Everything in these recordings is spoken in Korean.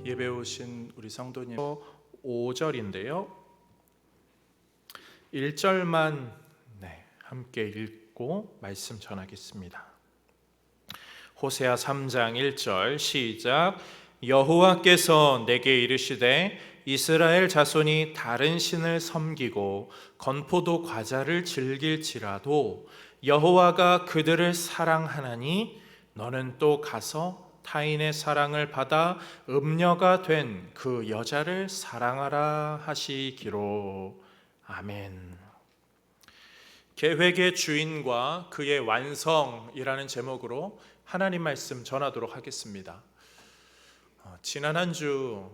예배 오신 우리 성도님 5절인데요 1절만 함께 읽고 말씀 전하겠습니다. 호세아 3장 1절 시작. 여호와께서 내게 이르시되 이스라엘 자손이 다른 신을 섬기고 건포도 과자를 즐길지라도 여호와가 그들을 사랑하나니 너는 또 가서 타인의 사랑을 받아 음녀가 된 그 여자를 사랑하라 하시기로. 아멘. 계획의 주인과 그의 완성이라는 제목으로 하나님 말씀 전하도록 하겠습니다. 지난 한 주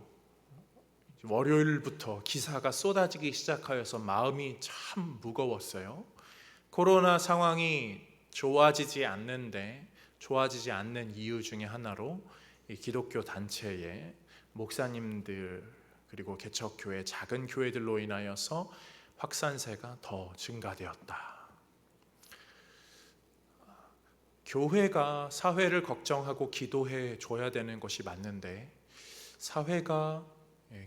월요일부터 기사가 쏟아지기 시작하여서 마음이 참 무거웠어요. 코로나 상황이 좋아지지 않는 이유 중에 하나로 이 기독교 단체의 목사님들 그리고 개척교회, 작은 교회들로 인하여서 확산세가 더 증가되었다. 교회가 사회를 걱정하고 기도해 줘야 되는 것이 맞는데 사회가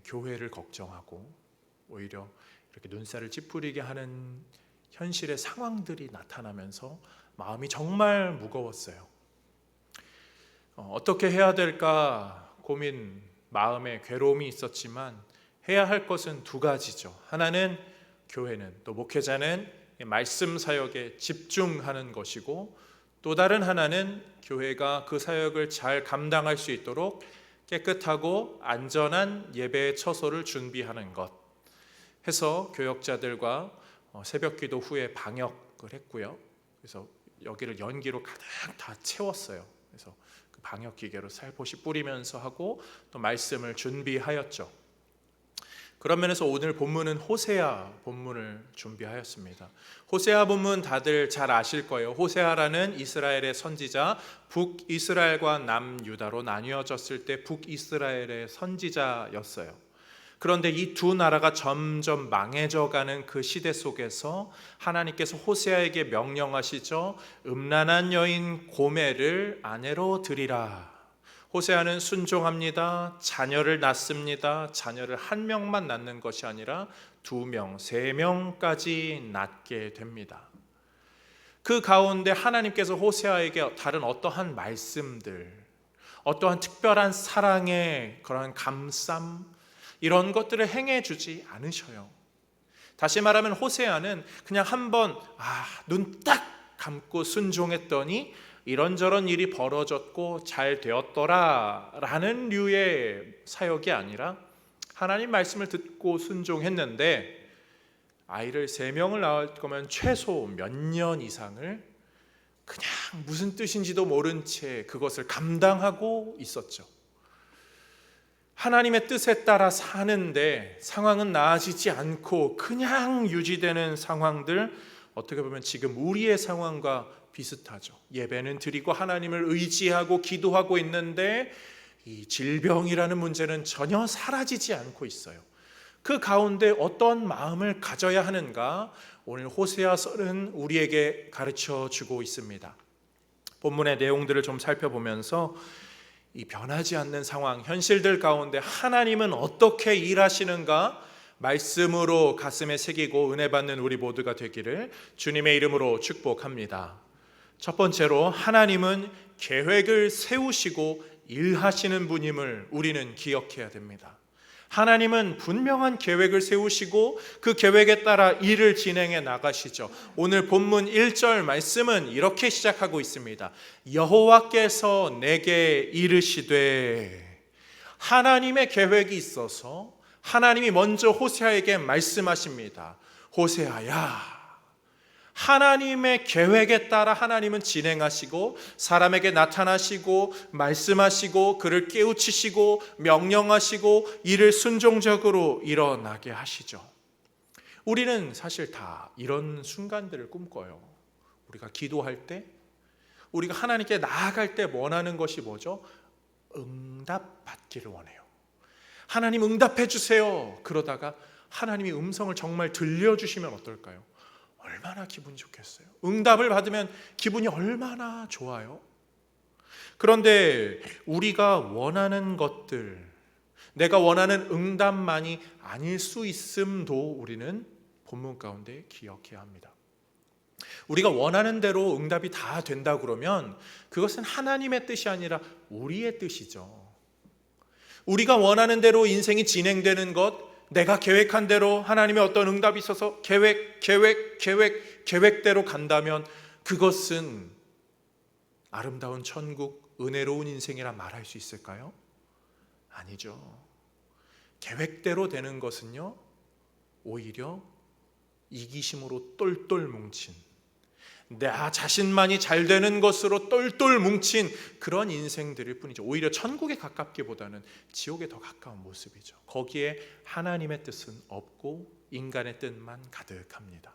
교회를 걱정하고 오히려 이렇게 눈살을 찌푸리게 하는 현실의 상황들이 나타나면서 마음이 정말 무거웠어요. 어떻게 해야 될까 고민, 마음에 괴로움이 있었지만 해야 할 것은 두 가지죠. 하나는 교회는, 또 목회자는 말씀 사역에 집중하는 것이고, 또 다른 하나는 교회가 그 사역을 잘 감당할 수 있도록 깨끗하고 안전한 예배의 처소를 준비하는 것 해서 교역자들과 새벽기도 후에 방역을 했고요. 그래서 여기를 연기로 가득 다 채웠어요. 그래서 그 방역 기계로 살포시 뿌리면서 하고 또 말씀을 준비하였죠. 그런 면에서 오늘 본문은 호세아 본문을 준비하였습니다. 호세아 본문 다들 잘 아실 거예요. 호세아라는 이스라엘의 선지자, 북이스라엘과 남유다로 나뉘어졌을 때 북이스라엘의 선지자였어요. 그런데 이 두 나라가 점점 망해져가는 그 시대 속에서 하나님께서 호세아에게 명령하시죠. 음란한 여인 고멜을 아내로 드리라. 호세아는 순종합니다. 자녀를 낳습니다. 자녀를 한 명만 낳는 것이 아니라 2명, 3명까지 낳게 됩니다. 그 가운데 하나님께서 호세아에게 다른 어떠한 말씀들, 어떠한 특별한 사랑의 그런 감쌈, 이런 것들을 행해 주지 않으셔요. 다시 말하면 호세아는 그냥 한번 눈 딱 감고 순종했더니 이런저런 일이 벌어졌고 잘 되었더라 라는 류의 사역이 아니라 하나님 말씀을 듣고 순종했는데 아이를 3명을 낳을 거면 최소 몇 년 이상을 그냥 무슨 뜻인지도 모른 채 그것을 감당하고 있었죠. 하나님의 뜻에 따라 사는데 상황은 나아지지 않고 그냥 유지되는 상황들, 어떻게 보면 지금 우리의 상황과 비슷하죠. 예배는 드리고 하나님을 의지하고 기도하고 있는데 이 질병이라는 문제는 전혀 사라지지 않고 있어요. 그 가운데 어떤 마음을 가져야 하는가 오늘 호세아서는 우리에게 가르쳐 주고 있습니다. 본문의 내용들을 좀 살펴보면서 이 변하지 않는 상황, 현실들 가운데 하나님은 어떻게 일하시는가 말씀으로 가슴에 새기고 은혜 받는 우리 모두가 되기를 주님의 이름으로 축복합니다. 첫 번째로 하나님은 계획을 세우시고 일하시는 분임을 우리는 기억해야 됩니다. 하나님은 분명한 계획을 세우시고 그 계획에 따라 일을 진행해 나가시죠. 오늘 본문 1절 말씀은 이렇게 시작하고 있습니다. 여호와께서 내게 이르시되, 하나님의 계획이 있어서 하나님이 먼저 호세아에게 말씀하십니다. 호세아야, 하나님의 계획에 따라 하나님은 진행하시고 사람에게 나타나시고 말씀하시고 그를 깨우치시고 명령하시고 일을 순종적으로 일어나게 하시죠. 우리는 사실 다 이런 순간들을 꿈꿔요. 우리가 기도할 때, 우리가 하나님께 나아갈 때 원하는 것이 뭐죠? 응답받기를 원해요. 하나님 응답해 주세요. 그러다가 하나님이 음성을 정말 들려주시면 어떨까요? 얼마나 기분이 좋겠어요. 응답을 받으면 기분이 얼마나 좋아요. 그런데 우리가 원하는 것들, 내가 원하는 응답만이 아닐 수 있음도 우리는 본문 가운데 기억해야 합니다. 우리가 원하는 대로 응답이 다 된다 그러면 그것은 하나님의 뜻이 아니라 우리의 뜻이죠. 우리가 원하는 대로 인생이 진행되는 것, 내가 계획한 대로 하나님의 어떤 응답이 있어서 계획대로 간다면 그것은 아름다운 천국, 은혜로운 인생이라 말할 수 있을까요? 아니죠. 계획대로 되는 것은요, 오히려 이기심으로 똘똘 뭉친, 나 자신만이 잘 되는 것으로 똘똘 뭉친 그런 인생들일 뿐이죠. 오히려 천국에 가깝기보다는 지옥에 더 가까운 모습이죠. 거기에 하나님의 뜻은 없고 인간의 뜻만 가득합니다.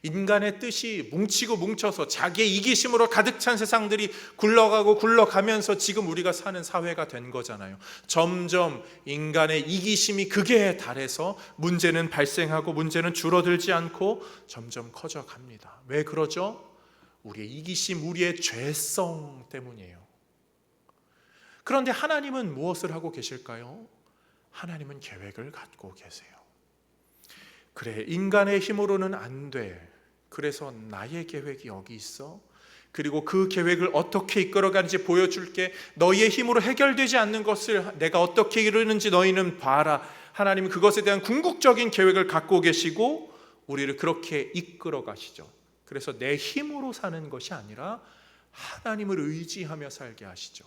인간의 뜻이 뭉치고 뭉쳐서 자기의 이기심으로 가득 찬 세상들이 굴러가면서 지금 우리가 사는 사회가 된 거잖아요. 점점 인간의 이기심이 극에 달해서 문제는 발생하고 문제는 줄어들지 않고 점점 커져갑니다. 왜 그러죠? 우리의 이기심, 우리의 죄성 때문이에요. 그런데 하나님은 무엇을 하고 계실까요? 하나님은 계획을 갖고 계세요. 그래, 인간의 힘으로는 안 돼. 그래서 나의 계획이 여기 있어. 그리고 그 계획을 어떻게 이끌어가는지 보여줄게. 너희의 힘으로 해결되지 않는 것을 내가 어떻게 이루는지 너희는 봐라. 하나님은 그것에 대한 궁극적인 계획을 갖고 계시고 우리를 그렇게 이끌어 가시죠. 그래서 내 힘으로 사는 것이 아니라 하나님을 의지하며 살게 하시죠.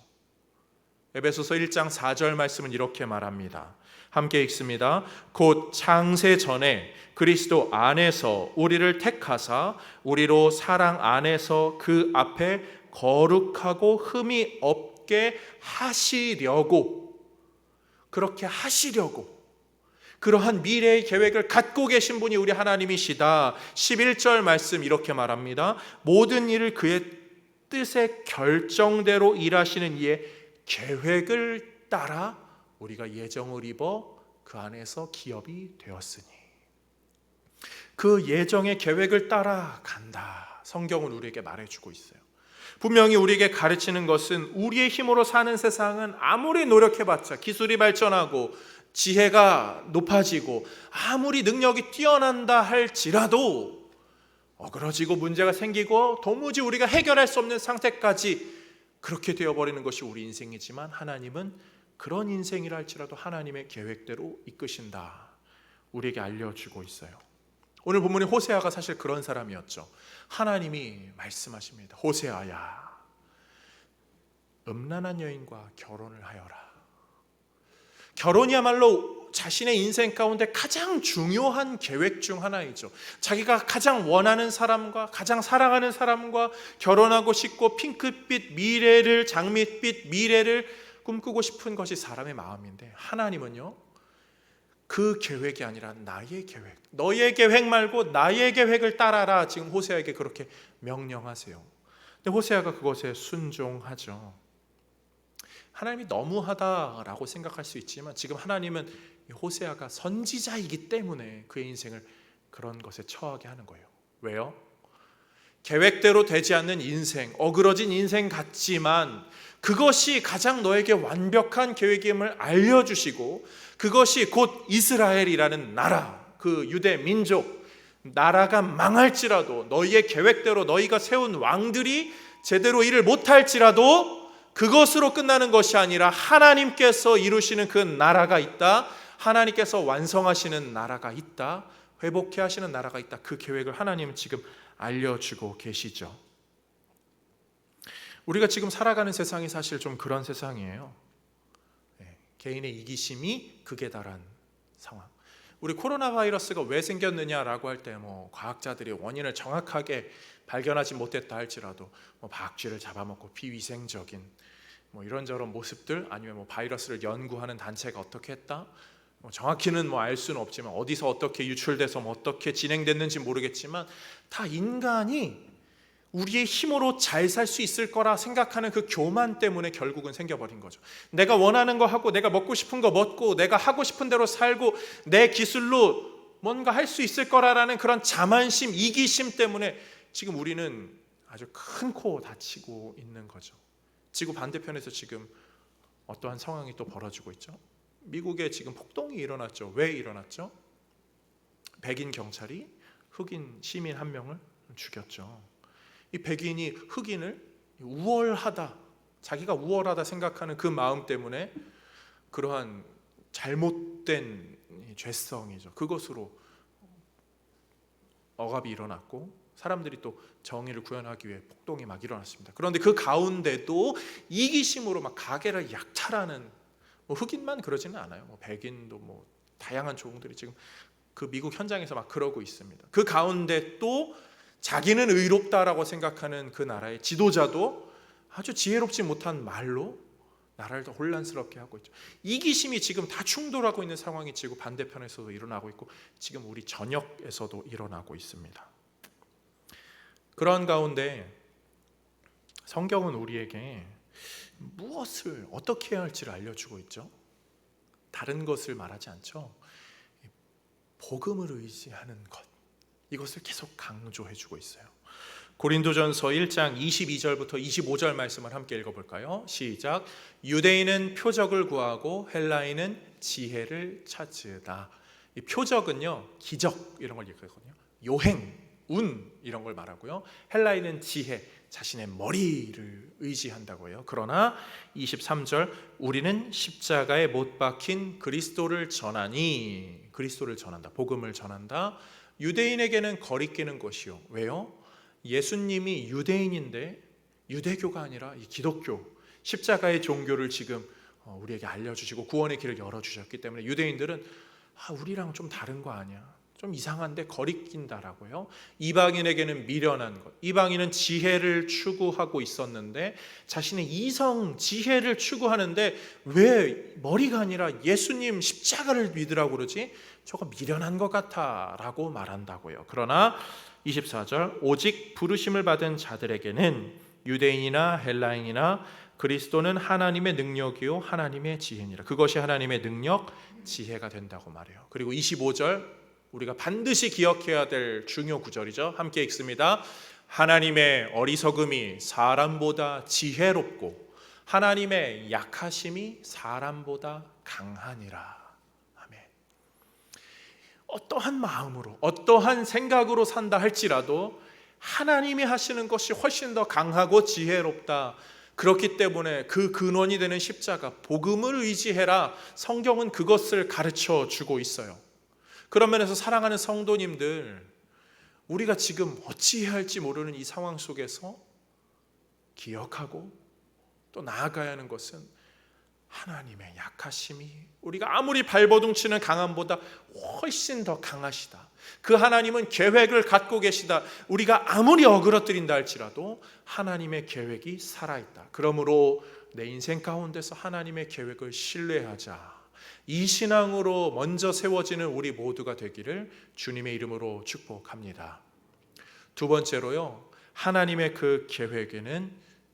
에베소서 1장 4절 말씀은 이렇게 말합니다. 함께 읽습니다. 곧 창세 전에 그리스도 안에서 우리를 택하사 우리로 사랑 안에서 그 앞에 거룩하고 흠이 없게 하시려고, 그렇게 하시려고 그러한 미래의 계획을 갖고 계신 분이 우리 하나님이시다. 11절 말씀 이렇게 말합니다. 모든 일을 그의 뜻의 결정대로 일하시는 이의 계획을 따라 우리가 예정을 입어 그 안에서 기업이 되었으니, 그 예정의 계획을 따라간다. 성경은 우리에게 말해주고 있어요. 분명히 우리에게 가르치는 것은 우리의 힘으로 사는 세상은 아무리 노력해봤자, 기술이 발전하고 지혜가 높아지고 아무리 능력이 뛰어난다 할지라도 어그러지고 문제가 생기고 도무지 우리가 해결할 수 없는 상태까지 그렇게 되어버리는 것이 우리 인생이지만, 하나님은 그런 인생이라 할지라도 하나님의 계획대로 이끄신다. 우리에게 알려주고 있어요. 오늘 본문의 호세아가 사실 그런 사람이었죠. 하나님이 말씀하십니다. 호세아야, 음란한 여인과 결혼을 하여라. 결혼이야말로 자신의 인생 가운데 가장 중요한 계획 중 하나이죠. 자기가 가장 원하는 사람과, 가장 사랑하는 사람과 결혼하고 싶고 핑크빛 미래를, 장밋빛 미래를 꿈꾸고 싶은 것이 사람의 마음인데, 하나님은요, 그 계획이 아니라 나의 계획, 너의 계획 말고 나의 계획을 따라라. 지금 호세아에게 그렇게 명령하세요. 근데 호세아가 그것에 순종하죠. 하나님이 너무하다라고 생각할 수 있지만 지금 하나님은 호세아가 선지자이기 때문에 그의 인생을 그런 것에 처하게 하는 거예요. 왜요? 계획대로 되지 않는 인생, 어그러진 인생 같지만 그것이 가장 너에게 완벽한 계획임을 알려주시고, 그것이 곧 이스라엘이라는 나라, 그 유대 민족, 나라가 망할지라도 너희의 계획대로 너희가 세운 왕들이 제대로 일을 못할지라도 그것으로 끝나는 것이 아니라 하나님께서 이루시는 그 나라가 있다. 하나님께서 완성하시는 나라가 있다. 회복해 하시는 나라가 있다. 그 계획을 하나님은 지금 알려주고 계시죠. 우리가 지금 살아가는 세상이 사실 좀 그런 세상이에요. 개인의 이기심이 극에 달한 상황. 우리 코로나 바이러스가 왜 생겼느냐라고 할 때 과학자들이 원인을 정확하게 발견하지 못했다 할지라도 박쥐를 잡아먹고 비위생적인 이런저런 모습들, 아니면 바이러스를 연구하는 단체가 어떻게 했다, 정확히는 알 수는 없지만 어디서 어떻게 유출돼서 어떻게 진행됐는지 모르겠지만 다 인간이 우리의 힘으로 잘 살 수 있을 거라 생각하는 그 교만 때문에 결국은 생겨버린 거죠. 내가 원하는 거 하고 내가 먹고 싶은 거 먹고 내가 하고 싶은 대로 살고 내 기술로 뭔가 할 수 있을 거라는 그런 자만심, 이기심 때문에 지금 우리는 아주 큰 코 다치고 있는 거죠. 지구 반대편에서 지금 어떠한 상황이 또 벌어지고 있죠. 미국에 지금 폭동이 일어났죠. 왜 일어났죠? 백인 경찰이 흑인 시민 한 명을 죽였죠. 이 백인이 흑인을 우월하다, 자기가 우월하다 생각하는 그 마음 때문에 그러한 잘못된 죄성이죠. 그것으로 억압이 일어났고 사람들이 또 정의를 구현하기 위해 폭동이 막 일어났습니다. 그런데 그 가운데도 이기심으로 막 가게를 약탈하는, 흑인만 그러지는 않아요. 백인도 다양한 종들이 지금 그 미국 현장에서 막 그러고 있습니다. 그 가운데 또 자기는 의롭다라고 생각하는 그 나라의 지도자도 아주 지혜롭지 못한 말로 나라를 더 혼란스럽게 하고 있죠. 이기심이 지금 다 충돌하고 있는 상황이 지구 반대편에서도 일어나고 있고 지금 우리 전역에서도 일어나고 있습니다. 그런 가운데 성경은 우리에게 무엇을 어떻게 해야 할지를 알려주고 있죠. 다른 것을 말하지 않죠. 복음을 의지하는 것, 이것을 계속 강조해주고 있어요. 고린도전서 1장 22절부터 25절 말씀을 함께 읽어볼까요? 시작. 유대인은 표적을 구하고 헬라인은 지혜를 찾으다. 이 표적은요, 기적 이런 걸 얘기하거든요. 요행, 운 이런 걸 말하고요. 헬라인은 지혜, 자신의 머리를 의지한다고 해요. 그러나 23절, 우리는 십자가에 못 박힌 그리스도를 전하니, 그리스도를 전한다, 복음을 전한다. 유대인에게는 거리끼는 것이요. 왜요? 예수님이 유대인인데 유대교가 아니라 이 기독교, 십자가의 종교를 지금 우리에게 알려주시고 구원의 길을 열어주셨기 때문에 유대인들은 우리랑 좀 다른 거 아니야, 좀 이상한데 거리낀다라고요. 이방인에게는 미련한 것, 이방인은 지혜를 추구하고 있었는데 자신의 이성 지혜를 추구하는데 왜 머리가 아니라 예수님 십자가를 믿으라고 그러지? 저거 미련한 것 같아 라고 말한다고요. 그러나 24절, 오직 부르심을 받은 자들에게는 유대인이나 헬라인이나 그리스도는 하나님의 능력이요 하나님의 지혜니라. 그것이 하나님의 능력, 지혜가 된다고 말해요. 그리고 25절, 우리가 반드시 기억해야 될 중요 구절이죠. 함께 읽습니다. 하나님의 어리석음이 사람보다 지혜롭고 하나님의 약하심이 사람보다 강하니라. 어떠한 마음으로 어떠한 생각으로 산다 할지라도 하나님이 하시는 것이 훨씬 더 강하고 지혜롭다. 그렇기 때문에 그 근원이 되는 십자가, 복음을 의지해라. 성경은 그것을 가르쳐 주고 있어요. 그런 면에서 사랑하는 성도님들, 우리가 지금 어찌해야 할지 모르는 이 상황 속에서 기억하고 또 나아가야 하는 것은 하나님의 약하심이 우리가 아무리 발버둥치는 강함보다 훨씬 더 강하시다. 그 하나님은 계획을 갖고 계시다. 우리가 아무리 어그러뜨린다 할지라도 하나님의 계획이 살아있다. 그러므로 내 인생 가운데서 하나님의 계획을 신뢰하자. 이 신앙으로 먼저 세워지는 우리 모두가 되기를 주님의 이름으로 축복합니다. 두 번째로요, 하나님의 그 계획에는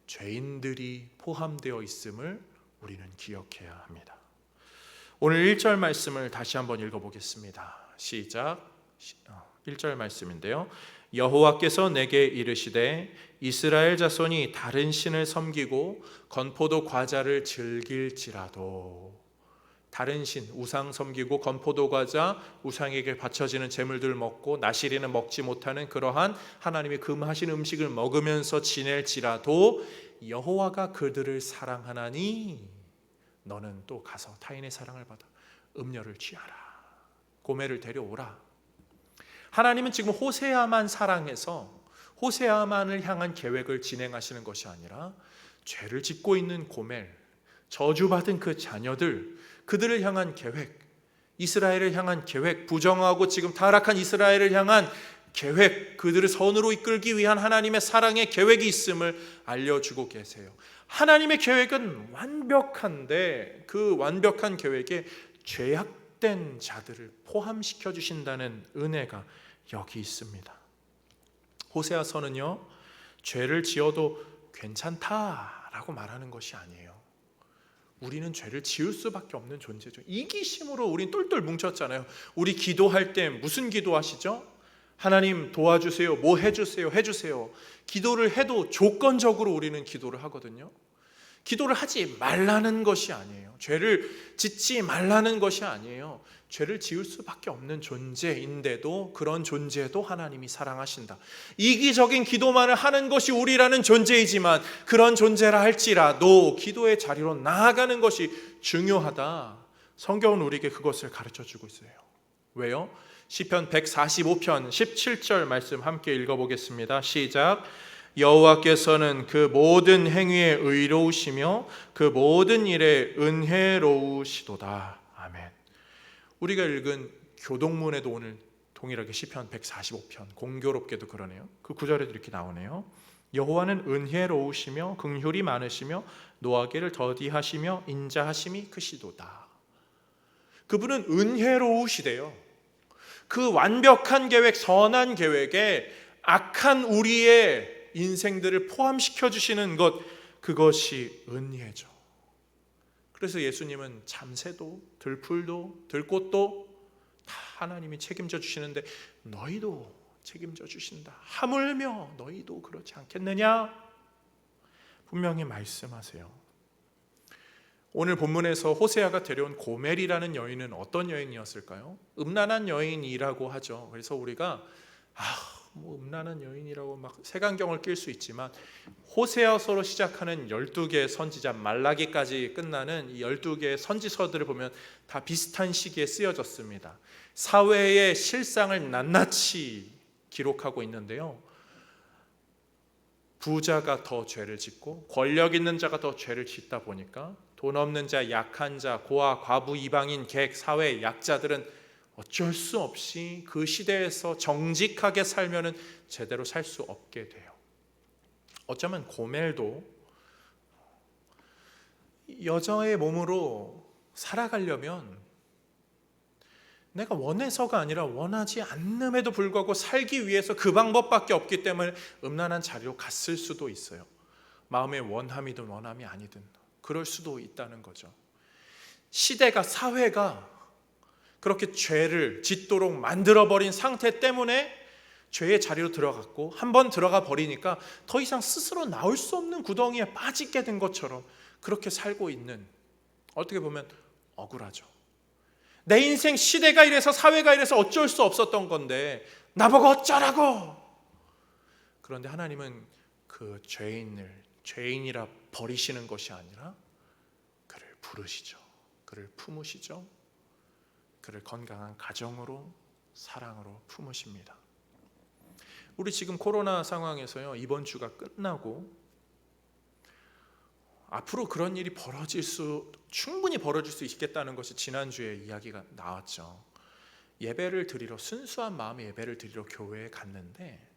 죄인들이 포함되어 있음을 우리는 기억해야 합니다. 오늘 1절 말씀을 다시 한번 읽어보겠습니다. 시작. 1절 말씀인데요. 여호와께서 내게 이르시되 이스라엘 자손이 다른 신을 섬기고 건포도 과자를 즐길지라도, 다른 신, 우상 섬기고 건포도 과자, 우상에게 바쳐지는 제물들 먹고 나시리는 먹지 못하는 그러한 하나님이 금하신 음식을 먹으면서 지낼지라도 여호와가 그들을 사랑하나니 너는 또 가서 타인의 사랑을 받아 음료를 취하라. 고멜을 데려오라. 하나님은 지금 호세아만 사랑해서 호세아만을 향한 계획을 진행하시는 것이 아니라 죄를 짓고 있는 고멜, 저주받은 그 자녀들, 그들을 향한 계획, 이스라엘을 향한 계획, 부정하고 지금 타락한 이스라엘을 향한 계획, 그들을 선으로 이끌기 위한 하나님의 사랑의 계획이 있음을 알려주고 계세요. 하나님의 계획은 완벽한데 그 완벽한 계획에 죄악된 자들을 포함시켜 주신다는 은혜가 여기 있습니다. 호세아서는요, 죄를 지어도 괜찮다라고 말하는 것이 아니에요. 우리는 죄를 지을 수밖에 없는 존재죠. 이기심으로 우린 똘똘 뭉쳤잖아요. 우리 기도할 때 무슨 기도하시죠? 하나님 도와주세요, 뭐 해주세요, 해주세요. 기도를 해도 조건적으로 우리는 기도를 하거든요. 기도를 하지 말라는 것이 아니에요. 죄를 짓지 말라는 것이 아니에요. 죄를 지을 수밖에 없는 존재인데도 그런 존재도 하나님이 사랑하신다. 이기적인 기도만을 하는 것이 우리라는 존재이지만 그런 존재라 할지라도 기도의 자리로 나아가는 것이 중요하다. 성경은 우리에게 그것을 가르쳐주고 있어요. 왜요? 시편 145편 17절 말씀 함께 읽어보겠습니다. 시작. 여호와께서는 그 모든 행위에 의로우시며 그 모든 일에 은혜로우시도다. 아멘. 우리가 읽은 교동문에도 오늘 동일하게 시편 145편 공교롭게도 그러네요. 그 구절에도 이렇게 나오네요. 여호와는 은혜로우시며 긍휼이 많으시며 노하기를 더디하시며 인자하심이 크시도다. 그분은 은혜로우시대요. 그 완벽한 계획, 선한 계획에 악한 우리의 인생들을 포함시켜 주시는 것, 그것이 은혜죠. 그래서 예수님은 잠새도 들풀도 들꽃도 다 하나님이 책임져 주시는데 너희도 책임져 주신다. 하물며 너희도 그렇지 않겠느냐? 분명히 말씀하세요. 오늘 본문에서 호세아가 데려온 고멜이라는 여인은 어떤 여인이었을까요? 음란한 여인이라고 하죠. 그래서 우리가 음란한 여인이라고 막 색안경을 낄 수 있지만 호세아서로 시작하는 12개의 선지자, 말라기까지 끝나는 이 12개의 선지서들을 보면 다 비슷한 시기에 쓰여졌습니다. 사회의 실상을 낱낱이 기록하고 있는데요. 부자가 더 죄를 짓고 권력 있는 자가 더 죄를 짓다 보니까 돈 없는 자, 약한 자, 고아, 과부, 이방인, 객, 사회 약자들은 어쩔 수 없이 그 시대에서 정직하게 살면은 제대로 살 수 없게 돼요. 어쩌면 고멜도 여자의 몸으로 살아가려면 내가 원해서가 아니라 원하지 않음에도 불구하고 살기 위해서 그 방법밖에 없기 때문에 음란한 자리로 갔을 수도 있어요. 마음의 원함이든 원함이 아니든 그럴 수도 있다는 거죠. 시대가, 사회가 그렇게 죄를 짓도록 만들어버린 상태 때문에 죄의 자리로 들어갔고 한번 들어가 버리니까 더 이상 스스로 나올 수 없는 구덩이에 빠지게 된 것처럼 그렇게 살고 있는, 어떻게 보면 억울하죠. 내 인생 시대가 이래서 사회가 이래서 어쩔 수 없었던 건데 나보고 어쩌라고. 그런데 하나님은 그 죄인을 죄인이라 버리시는 것이 아니라 그를 부르시죠. 그를 품으시죠. 그를 건강한 가정으로, 사랑으로 품으십니다. 우리 지금 코로나 상황에서요, 이번 주가 끝나고 앞으로 그런 일이 충분히 벌어질 수 있겠다는 것이 지난주에 이야기가 나왔죠. 예배를 드리러, 순수한 마음의 예배를 드리러 교회에 갔는데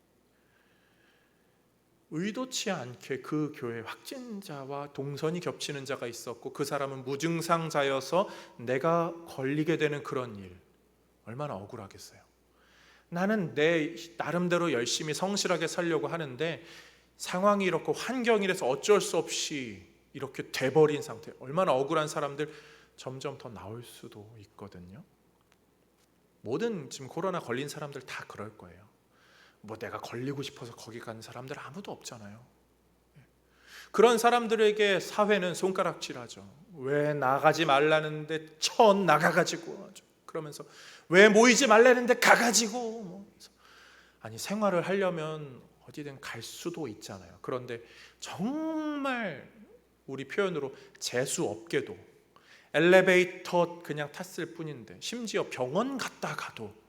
의도치 않게 그 교회에 확진자와 동선이 겹치는 자가 있었고 그 사람은 무증상자여서 내가 걸리게 되는 그런 일, 얼마나 억울하겠어요. 나는 내 나름대로 열심히 성실하게 살려고 하는데 상황이 이렇고 환경이 이래서 어쩔 수 없이 이렇게 돼버린 상태, 얼마나 억울한 사람들 점점 더 나올 수도 있거든요. 모든 지금 코로나 걸린 사람들 다 그럴 거예요. 내가 걸리고 싶어서 거기 가는 사람들 아무도 없잖아요. 그런 사람들에게 사회는 손가락질하죠. 왜 나가지 말라는데 나가가지고 하죠. 그러면서 왜 모이지 말라는데 가가지고 아니, 생활을 하려면 어디든 갈 수도 있잖아요. 그런데 정말 우리 표현으로 재수 없게도 엘리베이터 그냥 탔을 뿐인데 심지어 병원 갔다 가도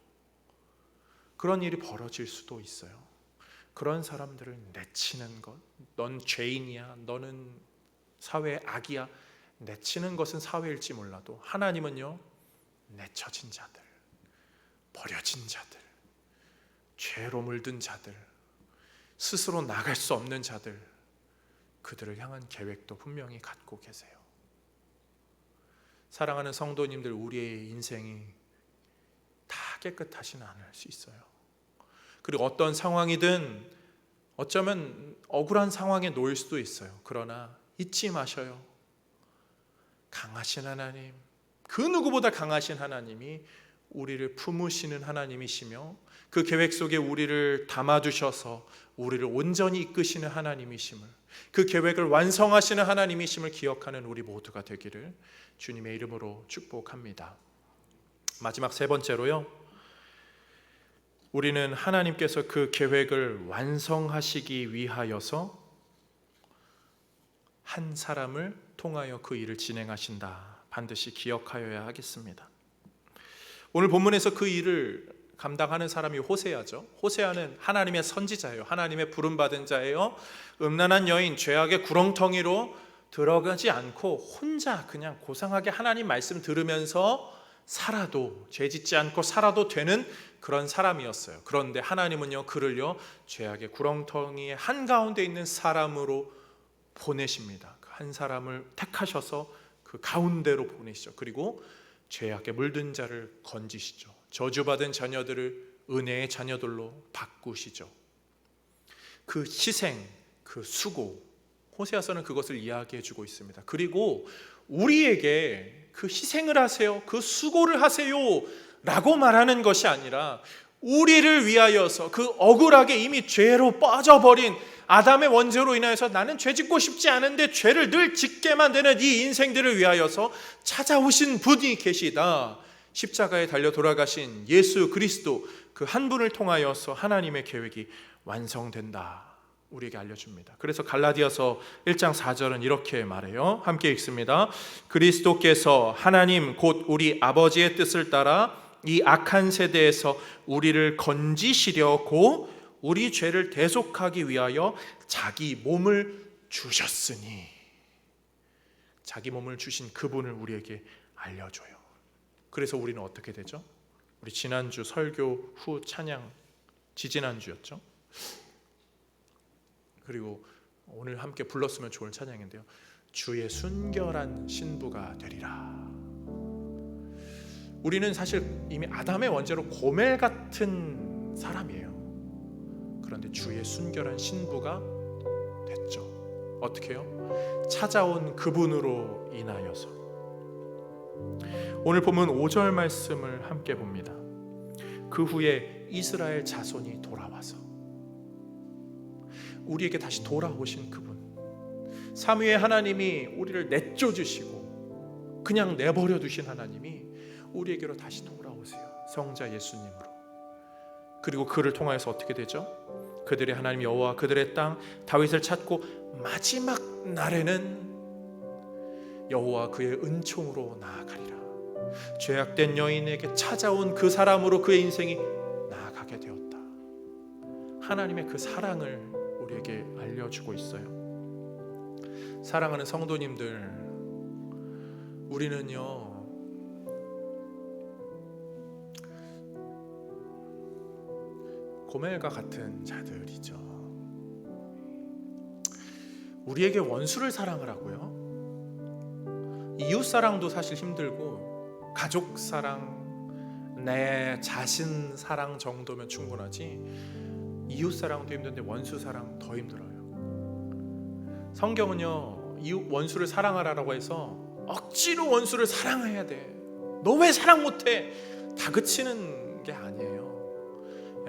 그런 일이 벌어질 수도 있어요. 그런 사람들을 내치는 것, 넌 죄인이야, 너는 사회의 악이야, 내치는 것은 사회일지 몰라도 하나님은요, 내쳐진 자들, 버려진 자들, 죄로 물든 자들, 스스로 나갈 수 없는 자들, 그들을 향한 계획도 분명히 갖고 계세요. 사랑하는 성도님들, 우리의 인생이 다 깨끗하지는 않을 수 있어요. 그리고 어떤 상황이든 어쩌면 억울한 상황에 놓일 수도 있어요. 그러나 잊지 마셔요. 강하신 하나님, 그 누구보다 강하신 하나님이 우리를 품으시는 하나님이시며 그 계획 속에 우리를 담아두셔서 우리를 온전히 이끄시는 하나님이심을, 그 계획을 완성하시는 하나님이심을 기억하는 우리 모두가 되기를 주님의 이름으로 축복합니다. 마지막 세 번째로요, 우리는 하나님께서 그 계획을 완성하시기 위하여서 한 사람을 통하여 그 일을 진행하신다, 반드시 기억하여야 하겠습니다. 오늘 본문에서 그 일을 감당하는 사람이 호세아죠. 호세아는 하나님의 선지자예요. 하나님의 부름받은 자예요. 음란한 여인, 죄악의 구렁텅이로 들어가지 않고 혼자 그냥 고상하게 하나님 말씀 들으면서 살아도, 죄짓지 않고 살아도 되는 그런 사람이었어요. 그런데 하나님은요, 그를요 죄악의 구렁텅이의 한가운데 있는 사람으로 보내십니다. 그 한 사람을 택하셔서 그 가운데로 보내시죠. 그리고 죄악에 물든 자를 건지시죠. 저주받은 자녀들을 은혜의 자녀들로 바꾸시죠. 그 희생, 그 수고, 호세아서는 그것을 이야기해 주고 있습니다. 그리고 우리에게 그 희생을 하세요, 그 수고를 하세요 라고 말하는 것이 아니라 우리를 위하여서 그 억울하게 이미 죄로 빠져버린 아담의 원죄로 인하여서 나는 죄 짓고 싶지 않은데 죄를 늘 짓게만 되는 이 인생들을 위하여서 찾아오신 분이 계시다. 십자가에 달려 돌아가신 예수 그리스도, 그 한 분을 통하여서 하나님의 계획이 완성된다, 우리에게 알려줍니다. 그래서 갈라디아서 1장 4절은 이렇게 말해요. 함께 읽습니다. 그리스도께서 하나님 곧 우리 아버지의 뜻을 따라 이 악한 세대에서 우리를 건지시려고 우리 죄를 대속하기 위하여 자기 몸을 주셨으니, 자기 몸을 주신 그분을 우리에게 알려줘요. 그래서 우리는 어떻게 되죠? 우리 지난주 설교 후 찬양, 지지난주였죠. 그리고 오늘 함께 불렀으면 좋을 찬양인데요, 주의 순결한 신부가 되리라. 우리는 사실 이미 아담의 원죄로 고멜 같은 사람이에요. 그런데 주의 순결한 신부가 됐죠. 어떻게 해요? 찾아온 그분으로 인하여서. 오늘 보면 5절 말씀을 함께 봅니다. 그 후에 이스라엘 자손이 돌아와서, 우리에게 다시 돌아오신 그분, 삼위의 하나님이 우리를 내쫓으시고 그냥 내버려 두신 하나님이 우리에게로 다시 돌아오세요. 성자 예수님으로. 그리고 그를 통하여서 어떻게 되죠? 그들의 하나님 여호와 그들의 땅 다윗을 찾고 마지막 날에는 여호와 그의 은총으로 나아가리라. 죄악된 여인에게 찾아온 그 사람으로 그의 인생이 나아가게 되었다. 하나님의 그 사랑을 우리에게 알려주고 있어요. 사랑하는 성도님들, 우리는요 고멜과 같은 자들이죠. 우리에게 원수를 사랑하라고요? 이웃 사랑도 사실 힘들고 가족 사랑, 내 자신 사랑 정도면 충분하지 이웃 사랑도 힘든데 원수 사랑 더 힘들어요. 성경은요 이웃 원수를 사랑하라고 해서 억지로 원수를 사랑해야 돼, 너 왜 사랑 못해, 다그치는 게 아니에요.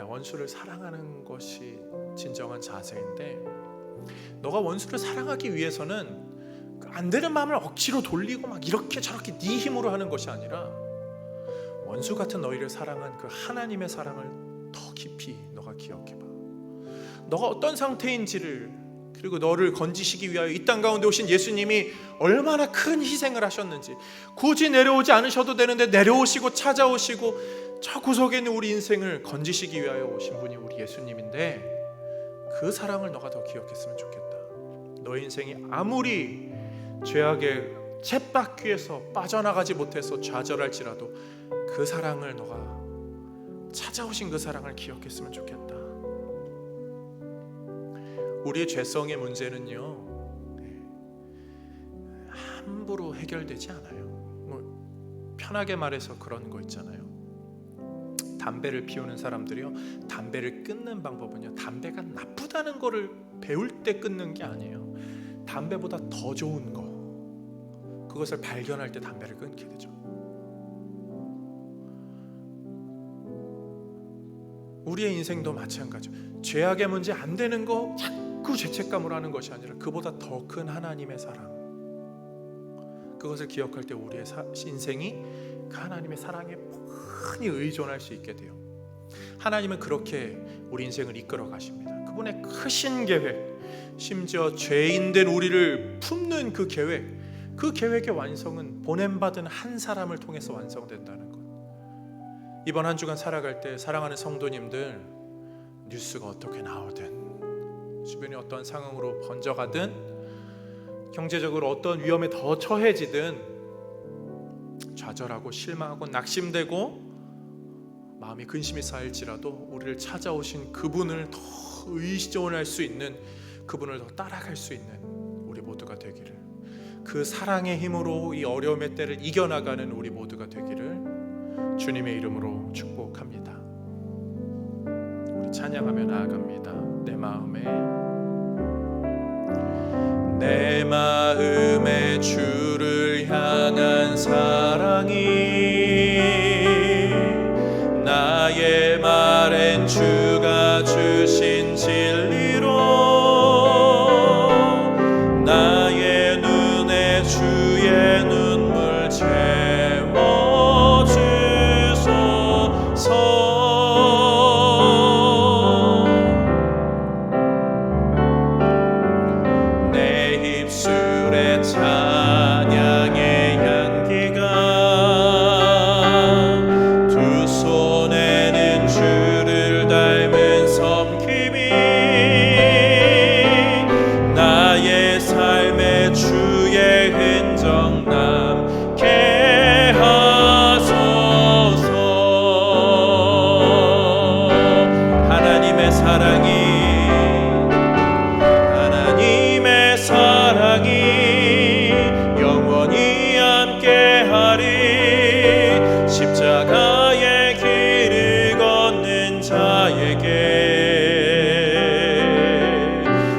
원수를 사랑하는 것이 진정한 자세인데, 너가 원수를 사랑하기 위해서는 안 되는 마음을 억지로 돌리고 막 이렇게 저렇게 네 힘으로 하는 것이 아니라 원수 같은 너희를 사랑한 그 하나님의 사랑을 더 깊이 너가 기억해봐. 너가 어떤 상태인지를, 그리고 너를 건지시기 위하여 이 땅 가운데 오신 예수님이 얼마나 큰 희생을 하셨는지, 굳이 내려오지 않으셔도 되는데 내려오시고 찾아오시고 저 구석에 있는 우리 인생을 건지시기 위하여 오신 분이 우리 예수님인데, 그 사랑을 너가 더 기억했으면 좋겠다. 너의 인생이 아무리 죄악의 쳇바퀴에서 빠져나가지 못해서 좌절할지라도 그 사랑을 너가 찾아오신 그 사랑을 기억했으면 좋겠다. 우리의 죄성의 문제는요 함부로 해결되지 않아요. 뭐 편하게 말해서 그런 거 있잖아요. 담배를 피우는 사람들이요, 담배를 끊는 방법은요 담배가 나쁘다는 거를 배울 때 끊는 게 아니에요. 담배보다 더 좋은 거, 그것을 발견할 때 담배를 끊게 되죠. 우리의 인생도 마찬가지예요. 죄악의 문제 안 되는 거 자꾸 죄책감으로 하는 것이 아니라 그보다 더 큰 하나님의 사랑, 그것을 기억할 때 우리의 인생이 그 하나님의 사랑에 많이 의존할 수 있게 돼요. 하나님은 그렇게 우리 인생을 이끌어 가십니다. 그분의 크신 계획, 심지어 죄인된 우리를 품는 그 계획, 그 계획의 완성은 보냄받은 한 사람을 통해서 완성된다는 것. 이번 한 주간 살아갈 때 사랑하는 성도님들, 뉴스가 어떻게 나오든, 주변이 어떤 상황으로 번져가든, 경제적으로 어떤 위험에 더 처해지든, 좌절하고 실망하고 낙심되고 마음이 근심이 쌓일지라도 우리를 찾아오신 그분을 더 의존할 수 있는, 그분을 더 따라갈 수 있는 우리 모두가 되기를, 그 사랑의 힘으로 이 어려움의 때를 이겨나가는 우리 모두가 되기를 주님의 이름으로 축복합니다. 우리 찬양하며 나아갑니다. 내 마음에 주를 향한 사랑이 나의 말엔 주가 주신 진리로 나의 눈에 주의 눈물 채워주소서. 내 입술에 찬양의 향기가, 두 손에는 주를 닮은 섬김이 나의 삶에 주의 흔적 남게 하소서. 하나님의 사랑이 영원히 함께하리. 십자가의 길을 걷는 자에게,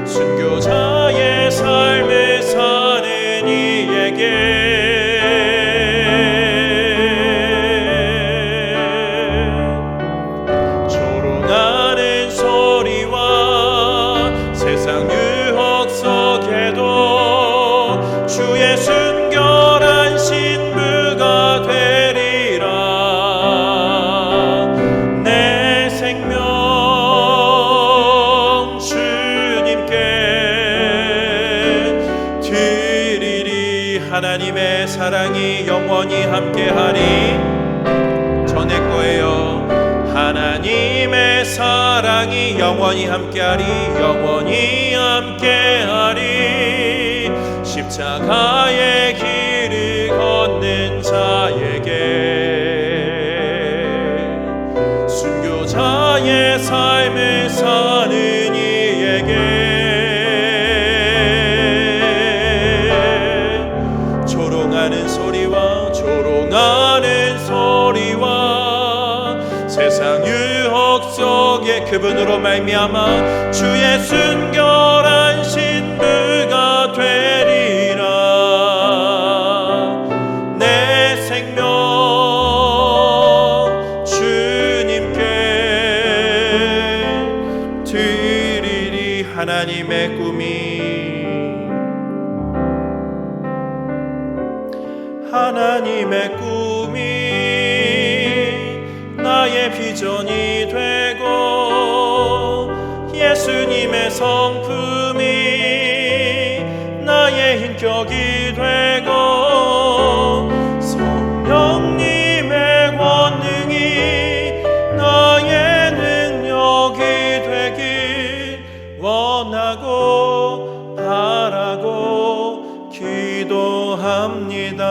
순교자의 삶을 사는 이에게 조롱하는 소리와 세상 유혹 속에도 주의 순결한 신부가 되리라. 내 생명 주님께 드리리. 하나님의 사랑이 영원히 함께하리. 전의 거예요. 하나님의 사랑이 영원히 함께하리. 영원히 함께하리. 십자가의 길을 걷는 자에게, 순교자의 삶을 사는 이에게 조롱하는 소리와 세상 유혹 속에 그분으로 말미암아 주의 순결한 신부가 되리라. 내 생명 주님께 드리리. 하나님의 꿈이 나의 비전이 되고, 예수님의 성품이 나의 인격이 되고, 성령님의 권능이 나의 능력이 되길 원하고 바라고 기도합니다.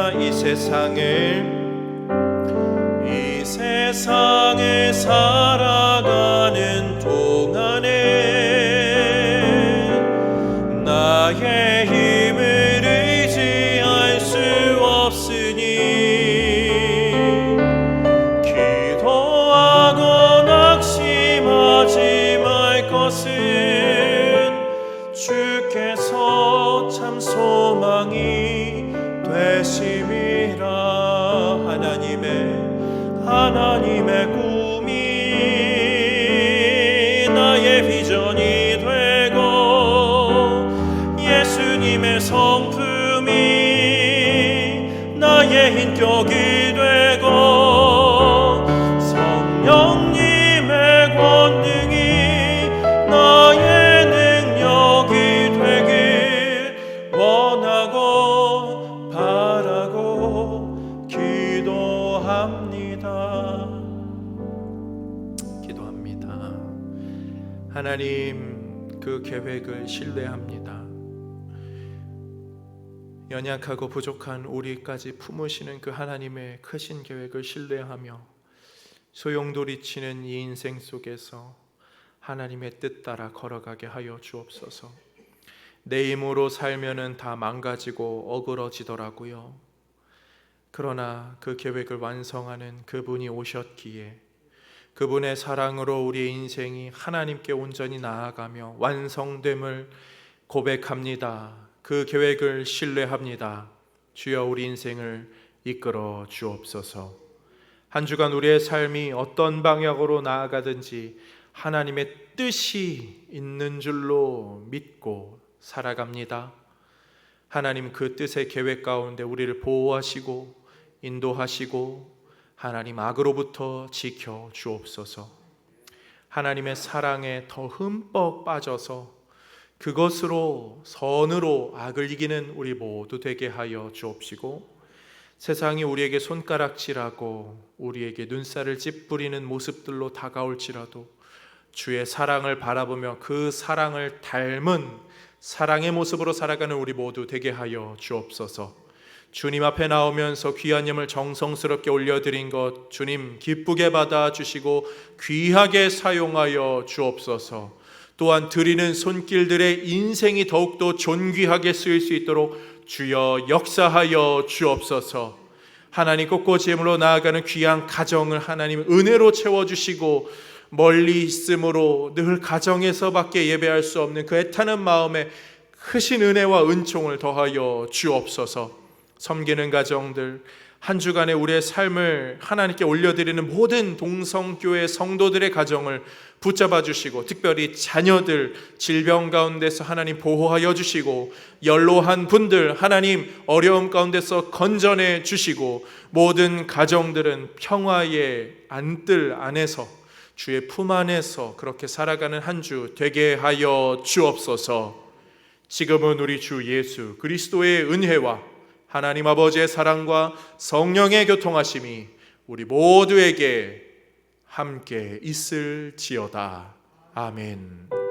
이 세상을 살아가는 동안에 나의 힘을 의지할 수 없으니, 기도하고 낙심하지 말 것은 주께서 참 소망이 되심이라. 하나님의 꿈이 성품이 나의 인격이 되고 성령님의 권능이 나의 능력이 되길 원하고 바라고 기도합니다. 하나님, 그 계획을 신뢰합니다. 연약하고 부족한 우리까지 품으시는 그 하나님의 크신 계획을 신뢰하며 소용돌이치는 이 인생 속에서 하나님의 뜻 따라 걸어가게 하여 주옵소서. 내 힘으로 살면은 다 망가지고 어그러지더라고요. 그러나 그 계획을 완성하는 그분이 오셨기에 그분의 사랑으로 우리의 인생이 하나님께 온전히 나아가며 완성됨을 고백합니다. 그 계획을 신뢰합니다. 주여, 우리 인생을 이끌어 주옵소서. 한 주간 우리의 삶이 어떤 방향으로 나아가든지 하나님의 뜻이 있는 줄로 믿고 살아갑니다. 하나님, 그 뜻의 계획 가운데 우리를 보호하시고 인도하시고 하나님, 악으로부터 지켜 주옵소서. 하나님의 사랑에 더 흠뻑 빠져서 그것으로 선으로 악을 이기는 우리 모두 되게 하여 주옵시고, 세상이 우리에게 손가락질하고 우리에게 눈살을 찌푸리는 모습들로 다가올지라도 주의 사랑을 바라보며 그 사랑을 닮은 사랑의 모습으로 살아가는 우리 모두 되게 하여 주옵소서. 주님 앞에 나오면서 귀한 예물 정성스럽게 올려드린 것 주님 기쁘게 받아주시고 귀하게 사용하여 주옵소서. 또한 드리는 손길들의 인생이 더욱더 존귀하게 쓰일 수 있도록 주여 역사하여 주옵소서. 하나님, 꽃꽂이물로 나아가는 귀한 가정을 하나님 은혜로 채워주시고, 멀리 있으므로 늘 가정에서밖에 예배할 수 없는 그 애타는 마음에 크신 은혜와 은총을 더하여 주옵소서. 섬기는 가정들, 한 주간의 우리의 삶을 하나님께 올려드리는 모든 동성교회 성도들의 가정을 붙잡아 주시고, 특별히 자녀들 질병 가운데서 하나님 보호하여 주시고, 연로한 분들 하나님 어려움 가운데서 건져내 주시고, 모든 가정들은 평화의 안뜰 안에서 주의 품 안에서 그렇게 살아가는 한 주 되게 하여 주옵소서. 지금은 우리 주 예수 그리스도의 은혜와 하나님 아버지의 사랑과 성령의 교통하심이 우리 모두에게 함께 있을지어다. 아멘.